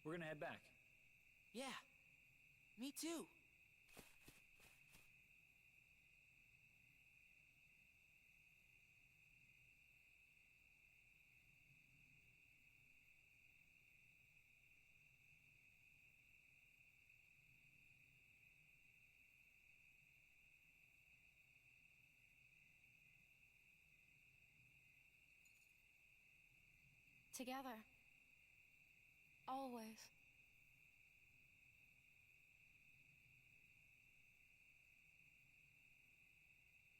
We're gonna head back. Yeah, me too. Together. Always.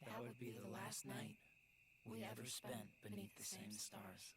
That would be the last night we ever spent beneath the same stars.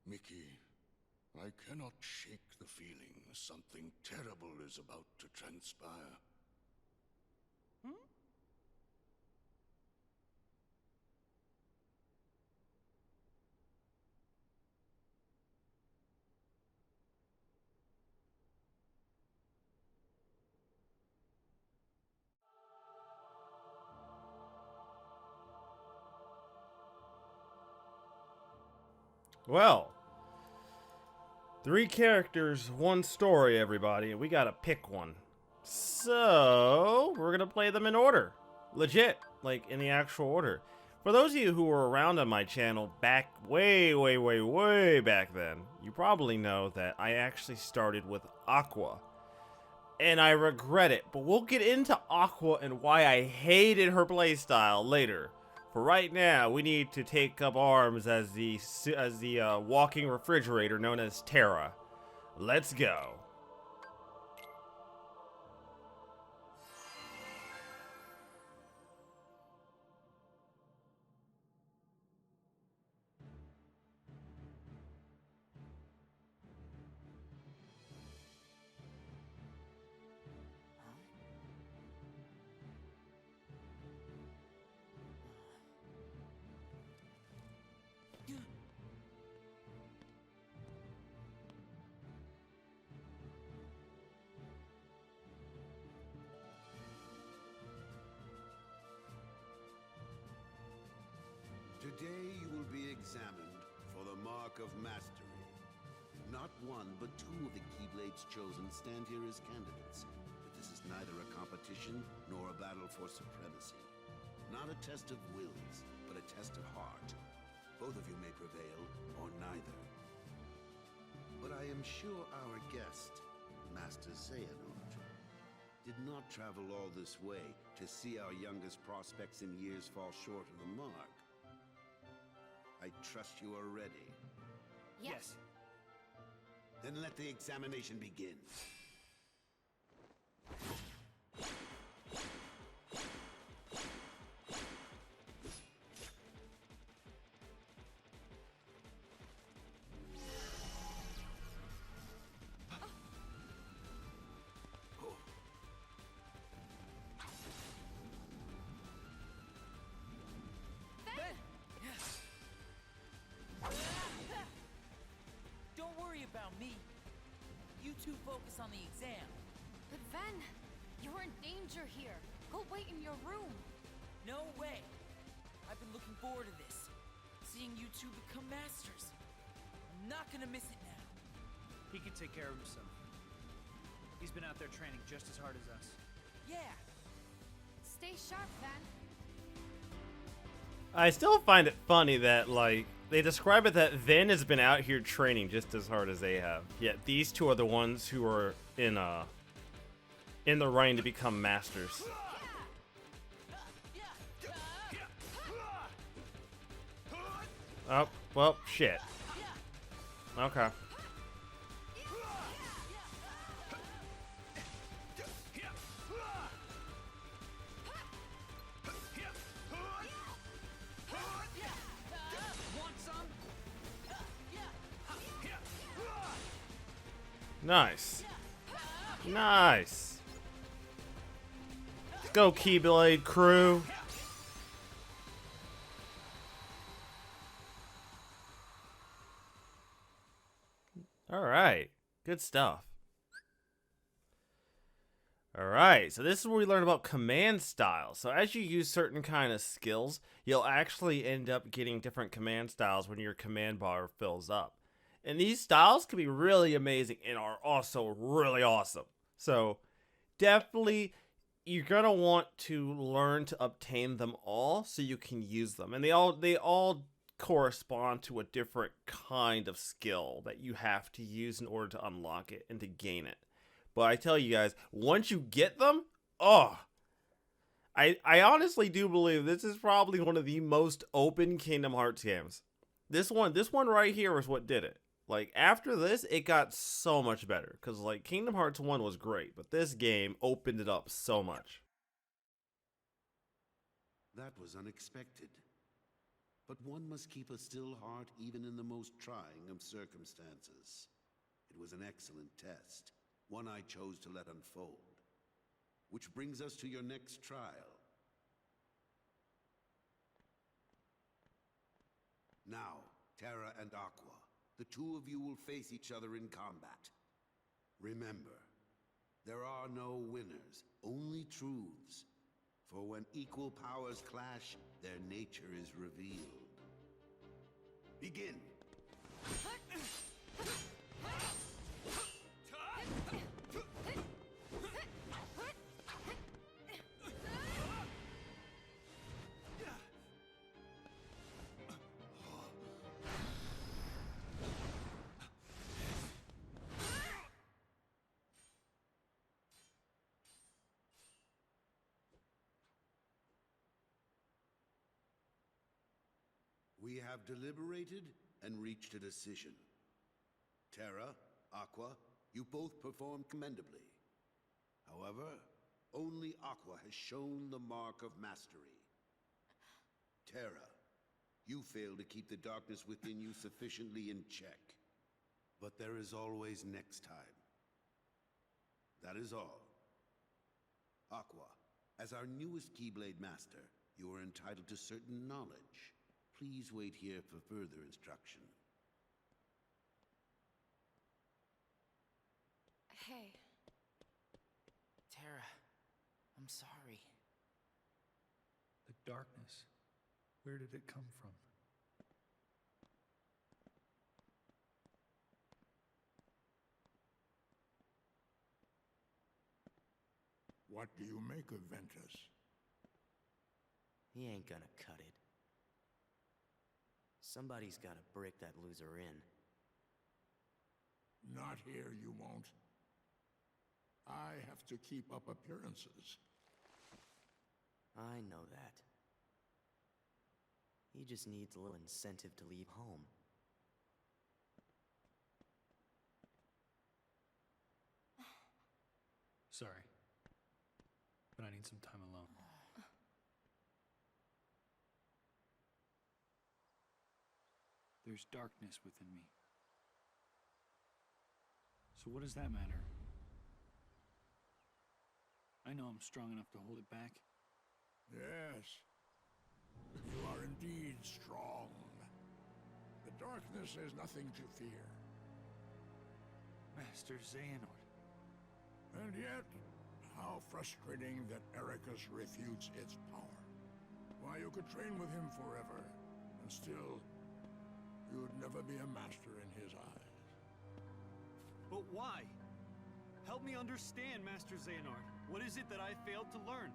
Mickey, I cannot shake the feeling something terrible is about to transpire. Well, 3 characters, 1 story, everybody. We gotta pick one. So, we're gonna play them in order. Legit, like in the actual order. For those of you who were around on my channel back way back then, you probably know that I actually started with Aqua. And I regret it, but we'll get into Aqua and why I hated her playstyle later. For right now, we need to take up arms as the walking refrigerator known as Terra. Let's go. Today you will be examined for the Mark of Mastery. Not one, but 2 of the Keyblades chosen stand here as candidates. But this is neither a competition nor a battle for supremacy. Not a test of wills, but a test of heart. Both of you may prevail, or neither. But I am sure our guest, Master Xehanort, did not travel all this way to see our youngest prospects in years fall short of the mark. I trust you are ready. Yes. Then let the examination begin. Don't worry about me. You two focus on the exam. But Ven, you're in danger here. Go wait in your room. No way. I've been looking forward to this. Seeing you two become masters. I'm not gonna miss it now. He can take care of himself. He's been out there training just as hard as us. Yeah. Stay sharp, Ven. I still find it funny that, like, they describe it that Ven has been out here training just as hard as they have. Yet these 2 are the ones who are in the running to become masters. Oh, well, shit. Okay. Nice. Nice. Let's go, Keyblade crew. All right. Good stuff. Alright, so this is where we learn about command styles. So as you use certain kind of skills, you'll actually end up getting different command styles when your command bar fills up. And these styles can be really amazing and are also really awesome. So definitely you're going to want to learn to obtain them all so you can use them. And they all correspond to a different kind of skill that you have to use in order to unlock it and to gain it. But I tell you guys, once you get them, oh, I honestly do believe this is probably one of the most open Kingdom Hearts games. This one right here is what did it. Like, after this, it got so much better. Because, like, Kingdom Hearts 1 was great, but this game opened it up so much. That was unexpected. But one must keep a still heart even in the most trying of circumstances. It was an excellent test. One I chose to let unfold. Which brings us to your next trial. Now, Terra and Aqua, the two of you will face each other in combat. Remember, there are no winners, only truths. For when equal powers clash, their nature is revealed. Begin! We have deliberated and reached a decision. Terra, Aqua, you both performed commendably. However, only Aqua has shown the mark of mastery. Terra, you failed to keep the darkness within you sufficiently in check. But there is always next time. That is all. Aqua, as our newest Keyblade Master, you are entitled to certain knowledge. Please wait here for further instruction. Hey. Terra, I'm sorry. The darkness. Where did it come from? What do you make of Ventus? He ain't gonna cut it. Somebody's gotta break that loser in. Not here, you won't. I have to keep up appearances. I know that. He just needs a little incentive to leave home. Sorry. But I need some time alone. There's darkness within me. So what does that matter? I know I'm strong enough to hold it back. Yes, you are indeed strong. The darkness is nothing to fear. Master Xehanort. And yet, how frustrating that Ericus refutes its power. Why, you could train with him forever, and still, you would never be a master in his eyes. But why? Help me understand, Master Xehanort. What is it that I failed to learn?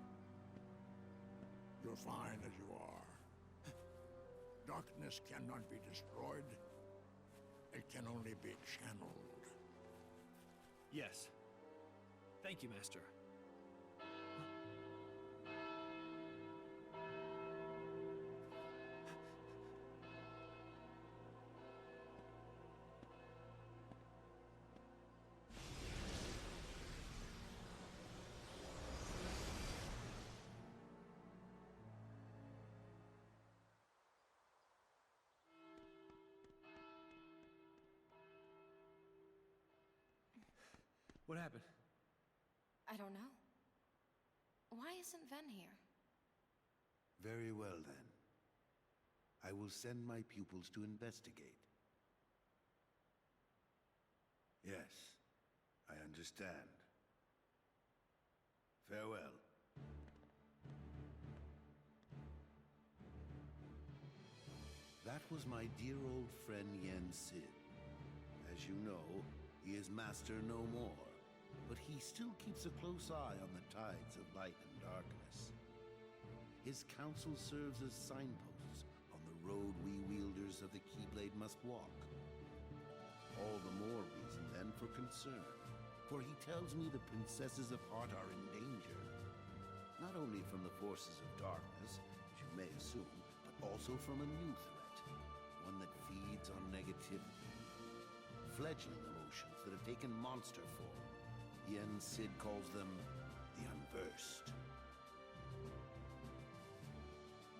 You're fine as you are. Darkness cannot be destroyed. It can only be channeled. Yes. Thank you, Master. What happened? I don't know. Why isn't Ven here? Very well, then. I will send my pupils to investigate. Yes, I understand. Farewell. That was my dear old friend Yen Sid. As you know, he is master no more, but he still keeps a close eye on the tides of light and darkness. His counsel serves as signposts on the road we wielders of the Keyblade must walk. All the more reason then for concern, for he tells me the princesses of Heart are in danger. Not only from the forces of darkness, as you may assume, but also from a new threat, one that feeds on negativity. Fledgling emotions that have taken monster form. Yen Sid calls them the Unversed.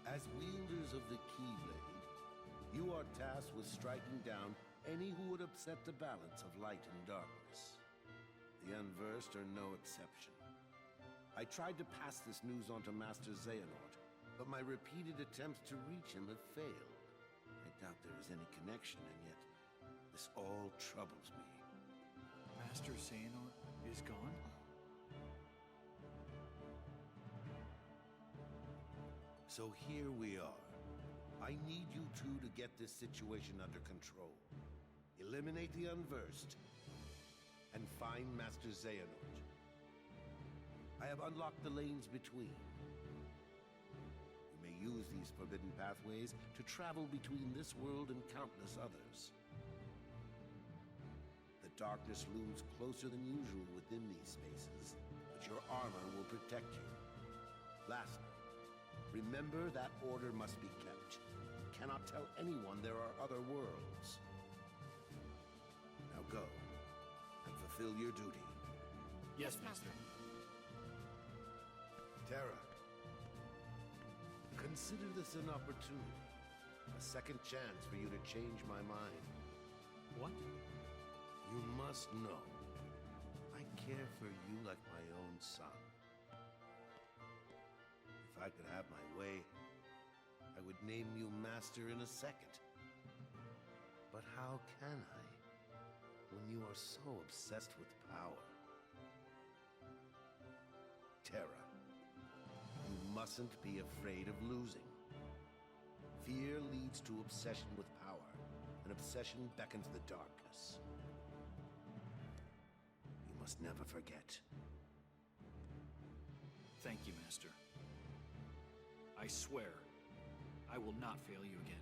As wielders of the Keyblade, you are tasked with striking down any who would upset the balance of light and darkness. The Unversed are no exception. I tried to pass this news on to Master Xehanort, but my repeated attempts to reach him have failed. I doubt there is any connection, and yet this all troubles me. Master Xehanort is gone? So here we are. I need you two to get this situation under control. Eliminate the Unversed, and find Master Xehanort. I have unlocked the lanes between. You may use these forbidden pathways to travel between this world and countless others. The darkness looms closer than usual within these spaces, but your armor will protect you. Lastly, remember that order must be kept. You cannot tell anyone there are other worlds. Now go, and fulfill your duty. Yes, Master. Terra, consider this an opportunity. A second chance for you to change my mind. What? You must know, I care for you like my own son. If I could have my way, I would name you Master in a second. But how can I, when you are so obsessed with power? Terra, you mustn't be afraid of losing. Fear leads to obsession with power, and obsession beckons the darkness. You must never forget. Thank you, Master. I swear, I will not fail you again.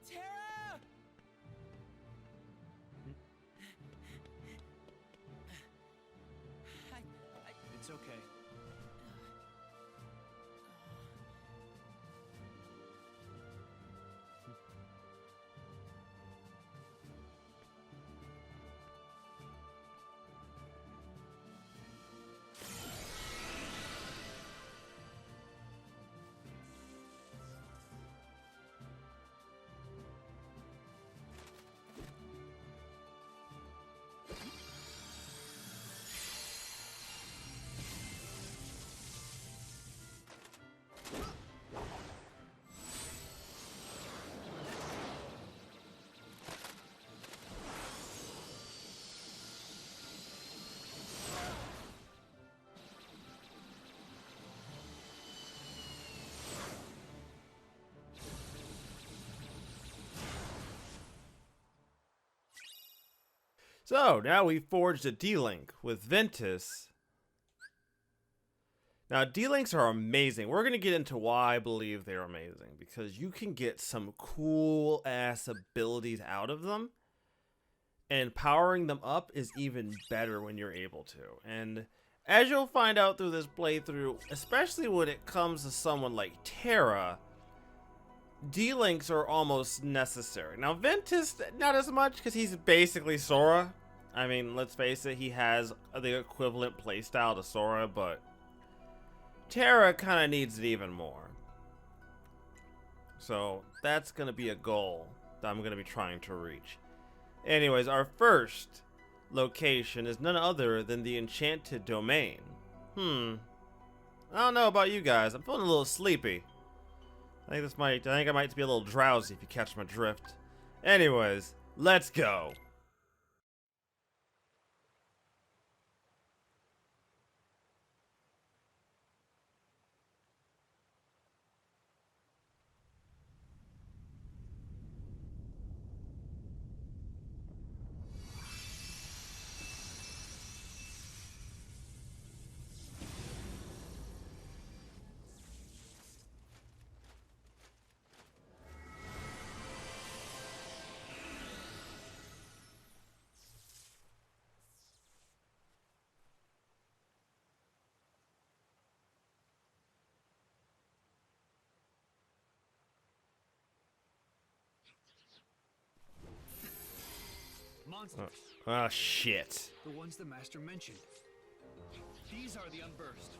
Terra! It's okay. So, now we forged a D-Link with Ventus. Now, D-Links are amazing. We're going to get into why I believe they're amazing. Because you can get some cool-ass abilities out of them. And powering them up is even better when you're able to. And as you'll find out through this playthrough, especially when it comes to someone like Terra, D-Links are almost necessary. Now, Ventus, not as much, because he's basically Sora. I mean, let's face it, he has the equivalent playstyle to Sora, but Terra kind of needs it even more. So, that's going to be a goal that I'm going to be trying to reach. Anyways, our first location is none other than the Enchanted Domain. I don't know about you guys. I'm feeling a little sleepy. I think I might be a little drowsy if you catch my drift. Anyways, let's go. Monsters. Ah, shit. The ones the master mentioned. These are the Unversed.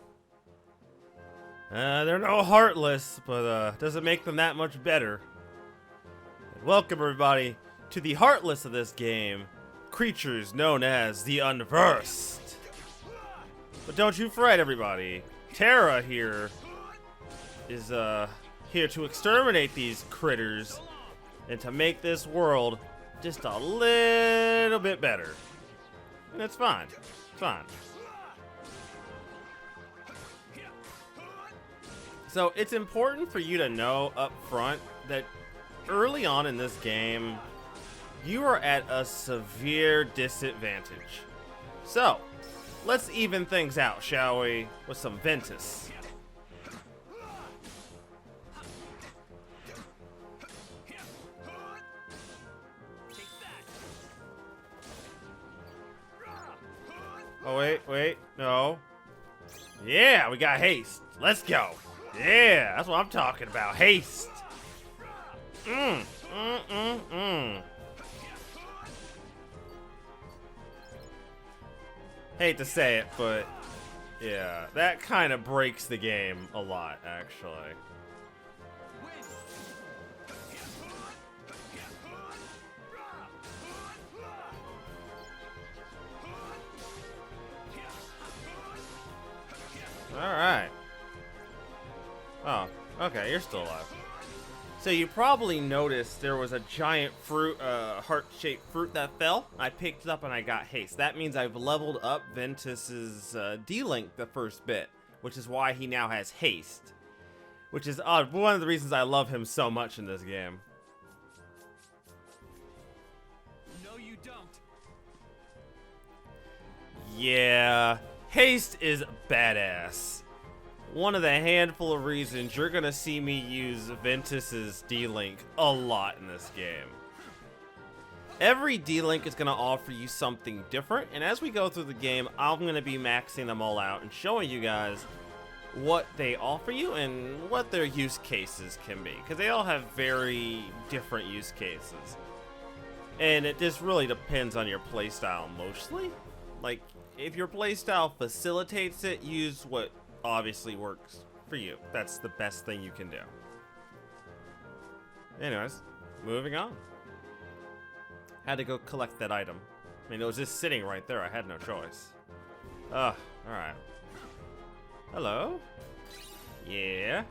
They're no heartless, but doesn't make them that much better. Welcome everybody to the heartless of this game, creatures known as the Unversed. But don't you fret, everybody. Terra here is here to exterminate these critters and to make this world just a little bit better. And it's fine. It's fine. So it's important for you to know up front that early on in this game, you are at a severe disadvantage. So, let's even things out, shall we, with some Ventus. Oh, wait, no. Yeah, we got haste. Let's go. Yeah, that's what I'm talking about. Haste. Hate to say it, but yeah, that kind of breaks the game a lot, actually. Alright. Oh, okay, you're still alive. So you probably noticed there was a giant fruit, heart-shaped fruit that fell. I picked it up and I got haste. That means I've leveled up Ventus's D-Link the first bit, which is why he now has haste. Which is one of the reasons I love him so much in this game. No, you don't. Yeah, haste is badass. One of the handful of reasons you're gonna see me use Ventus's D-Link a lot in this game. Every D-Link is gonna offer you something different, and as we go through the game, I'm gonna be maxing them all out and showing you guys what they offer you and what their use cases can be, because they all have very different use cases. And it just really depends on your playstyle mostly. Like, if your playstyle facilitates it, use what obviously works for you. That's the best thing you can do. Anyways, moving on. Had to go collect that item. I mean, it was just sitting right there. I had no choice. Ugh, alright. Hello? Yeah?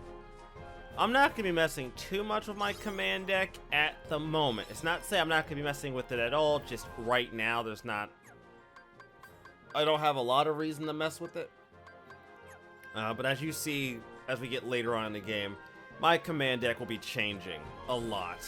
I'm not going to be messing too much with my command deck at the moment. It's not to say I'm not going to be messing with it at all. Just right now, there's not... I don't have a lot of reason to mess with it. But as you see, as we get later on in the game, my command deck will be changing a lot.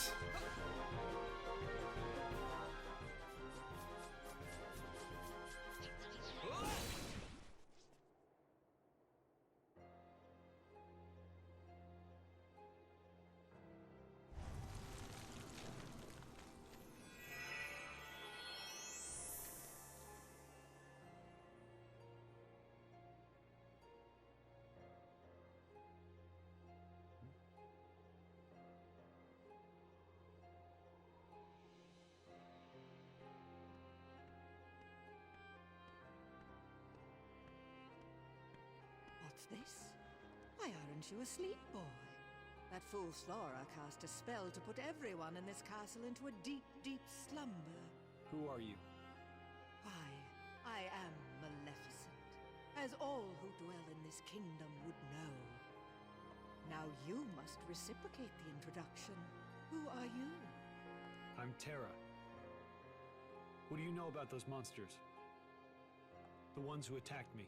What's this? Why aren't you asleep, boy? That fool Flora cast a spell to put everyone in this castle into a deep, deep slumber. Who are you? I am Maleficent, as all who dwell in this kingdom would know. Now you must reciprocate the introduction. Who are you? I'm Terra. What do you know about those monsters? The ones who attacked me.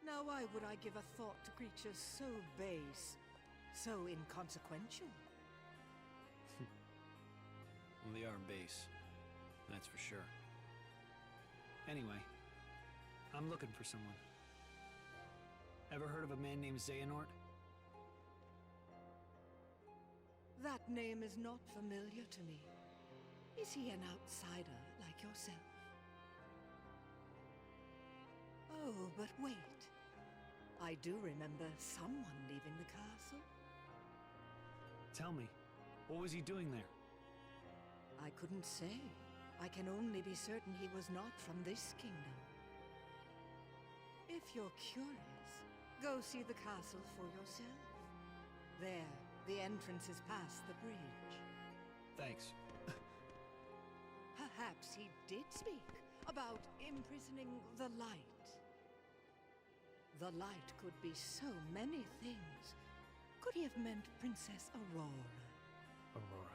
Now why would I give a thought to creatures so base, so inconsequential? Well, they are base. That's for sure. Anyway, I'm looking for someone. Ever heard of a man named Xehanort? That name is not familiar to me. Is he an outsider like yourself? Oh, but wait. I do remember someone leaving the castle. Tell me, what was he doing there? I couldn't say. I can only be certain he was not from this kingdom. If you're curious, go see the castle for yourself. There, the entrance is past the bridge. Thanks. Perhaps he did speak about imprisoning the light. The light could be so many things. Could he have meant Princess Aurora? Aurora.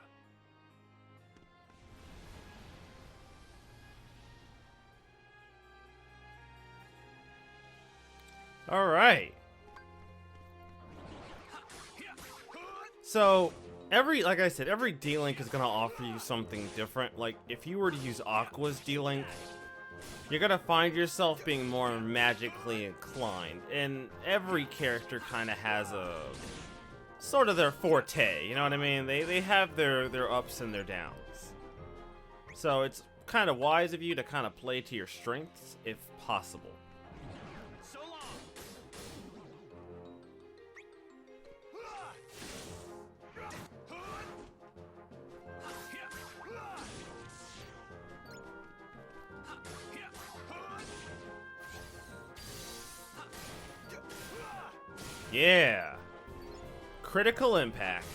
All right. So, like I said, every D-Link is going to offer you something different. Like, if you were to use Aqua's D-Link, you're going to find yourself being more magically inclined. And every character kind of has a sort of their forte, you know what I mean? They have their ups and their downs. So, it's kind of wise of you to kind of play to your strengths if possible. Yeah. Critical impact.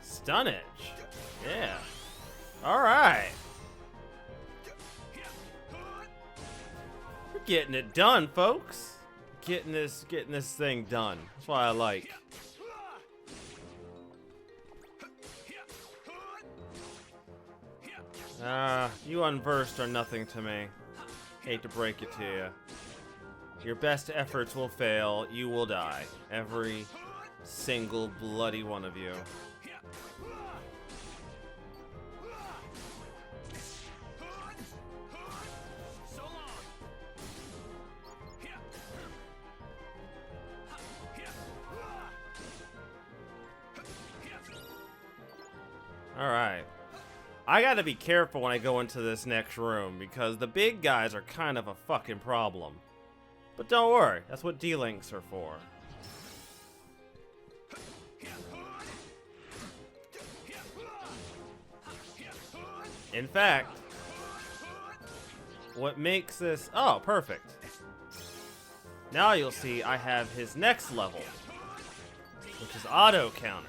Stunnage. Yeah. Alright. We're getting it done, folks. Getting this thing done. That's what I like. You unversed are nothing to me. Hate to break it to you. Your best efforts will fail. You will die. Every single bloody one of you. Alright. I gotta be careful when I go into this next room because the big guys are kind of a fucking problem. But don't worry, that's what D-Links are for. In fact, what makes this... Oh, perfect. Now you'll see I have his next level, which is auto counter.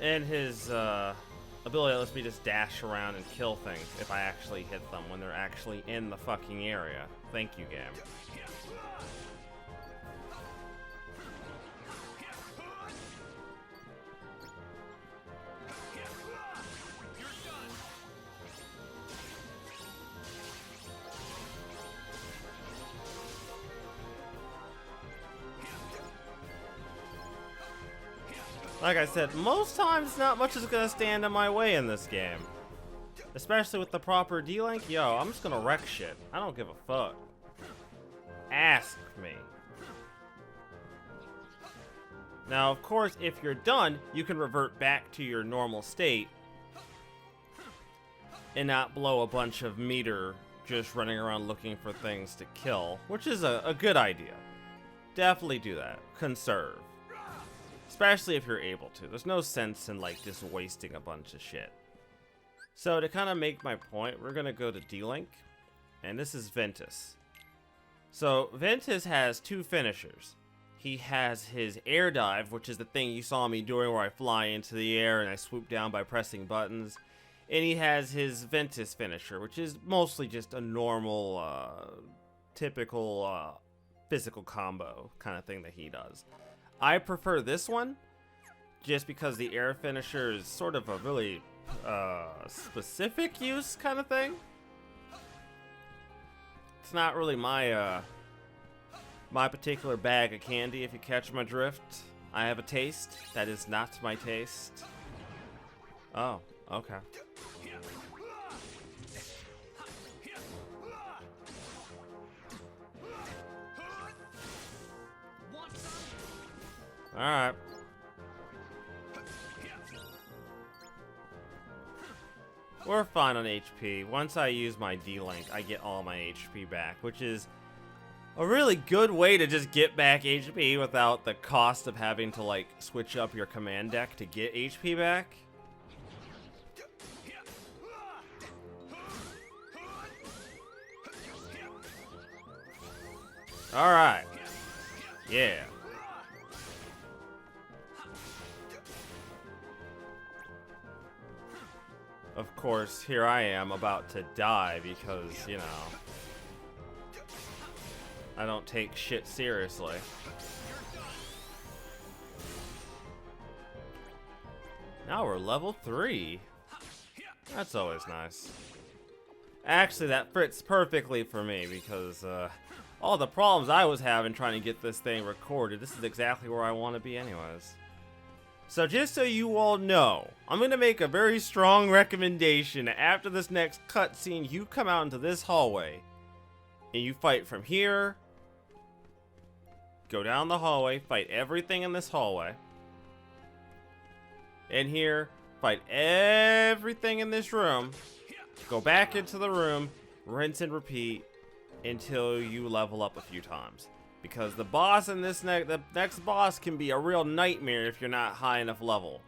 And his ability lets me just dash around and kill things if I actually hit them when they're actually in the fucking area. Thank you, game. Like I said, most times not much is gonna stand in my way in this game. Especially with the proper D-Link, yo, I'm just gonna wreck shit. I don't give a fuck. Ask me. Now, of course, if you're done, you can revert back to your normal state and not blow a bunch of meter just running around looking for things to kill, which is a good idea. Definitely do that. Conserve. Especially if you're able to. There's no sense in, like, just wasting a bunch of shit. So, to kind of make my point, we're going to go to D-Link. And this is Ventus. So Ventus has two finishers. He has his air dive, which is the thing you saw me doing where I fly into the air and I swoop down by pressing buttons. And he has his Ventus finisher, which is mostly just a normal, typical physical combo kind of thing that he does. I prefer this one just because the air finisher is sort of a really specific use kind of thing. It's not really my my particular bag of candy, if you catch my drift. I have a taste that is not my taste. Oh, okay. Alright. We're fine on HP. Once I use my D-Link, I get all my HP back, which is a really good way to just get back HP without the cost of having to, like, switch up your command deck to get HP back. Alright. Yeah. Of course, here I am about to die because, you know, I don't take shit seriously. Now we're level 3. That's always nice. Actually, that fits perfectly for me because all the problems I was having trying to get this thing recorded, this is exactly where I want to be anyways. So just so you all know, I'm going to make a very strong recommendation. After this next cutscene, you come out into this hallway and you fight from here. Go down the hallway, fight everything in this hallway. And here, fight everything in this room. Go back into the room, rinse and repeat until you level up a few times. Because the boss in this the next boss can be a real nightmare if you're not high enough level.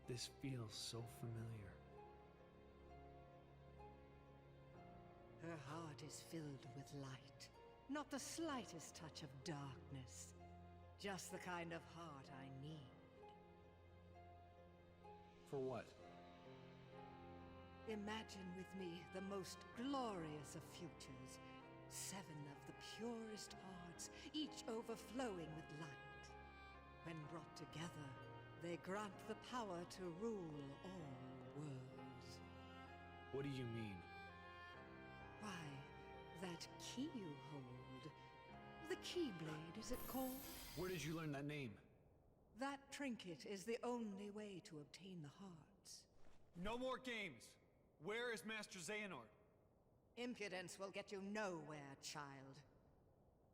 This feels so familiar. Her heart is filled with light, not the slightest touch of darkness. Just the kind of heart I need. For what? Imagine with me the most glorious of futures. 7 of the purest hearts, each overflowing with light. When brought together, they grant the power to rule all worlds. What do you mean? Why, that key you hold. The Keyblade, is it called? Where did you learn that name? That trinket is the only way to obtain the hearts. No more games! Where is Master Xehanort? Impudence will get you nowhere, child.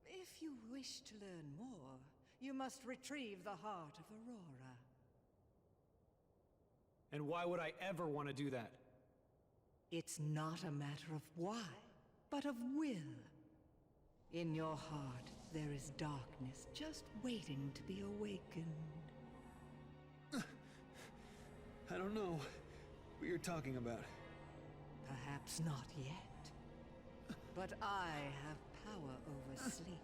If you wish to learn more, you must retrieve the heart of Aurora. And why would I ever want to do that? It's not a matter of why, but of will. In your heart, there is darkness just waiting to be awakened. I don't know what you're talking about. Perhaps not yet. But I have power over sleep.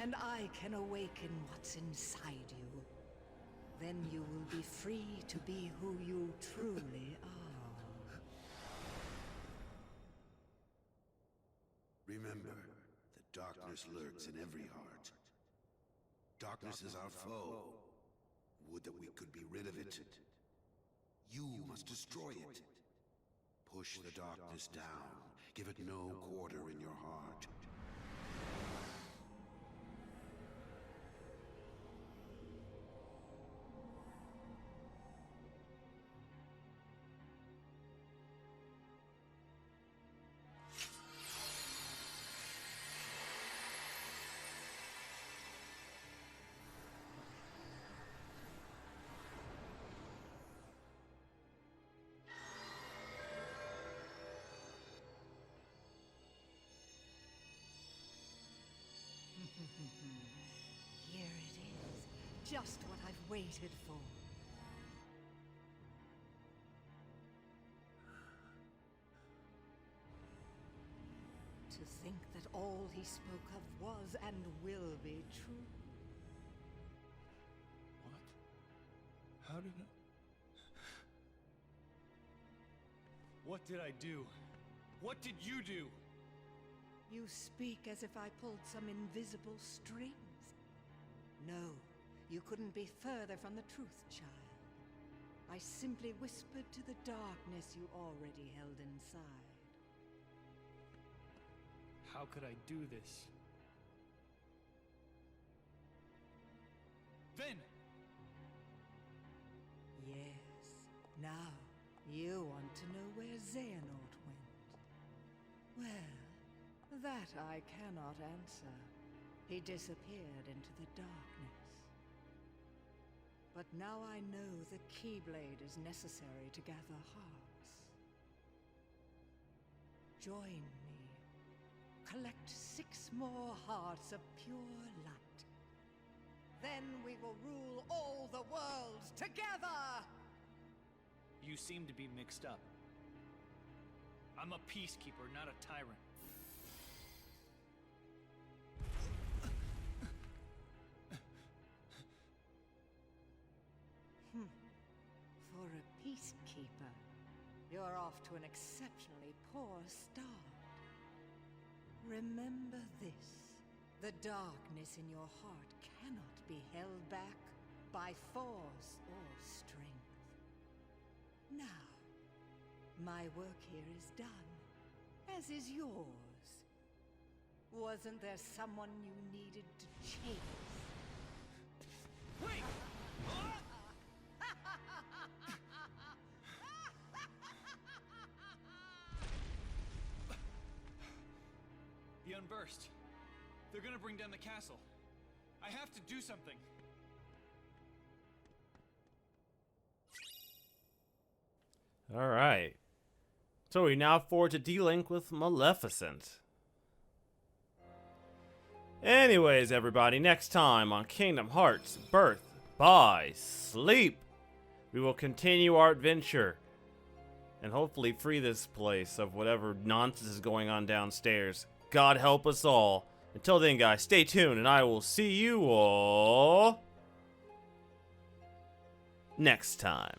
And I can awaken what's inside you. Then you will be free to be who you truly are. Remember, the darkness lurks in every heart. Darkness is our foe. Would that we could be rid of it. You must destroy it. Push the darkness down. Give it no quarter in your heart. just what I've waited for. To think that all he spoke of was and will be true. What? How did I... What did I do? What did you do? You speak as if I pulled some invisible strings. No, you couldn't be further from the truth, child. I simply whispered to the darkness you already held inside. How could I do this? Then! Yes, now you want to know where Xehanort went. Well, that I cannot answer. He disappeared into the darkness. But now I know the Keyblade is necessary to gather hearts. Join me. Collect 6 more hearts of pure light. Then we will rule all the worlds together! You seem to be mixed up. I'm a peacekeeper, not a tyrant. For a peacekeeper, you're off to an exceptionally poor start. Remember this. The darkness in your heart cannot be held back by force or strength. Now, my work here is done, as is yours. Wasn't there someone you needed to chase? Wait! The Unburst. They're gonna bring down the castle. I have to do something. Alright. So we now forge a D-Link with Maleficent. Anyways, everybody, next time on Kingdom Hearts Birth by Sleep, we will continue our adventure and hopefully free this place of whatever nonsense is going on downstairs. God help us all. Until then, guys, stay tuned, and I will see you all next time.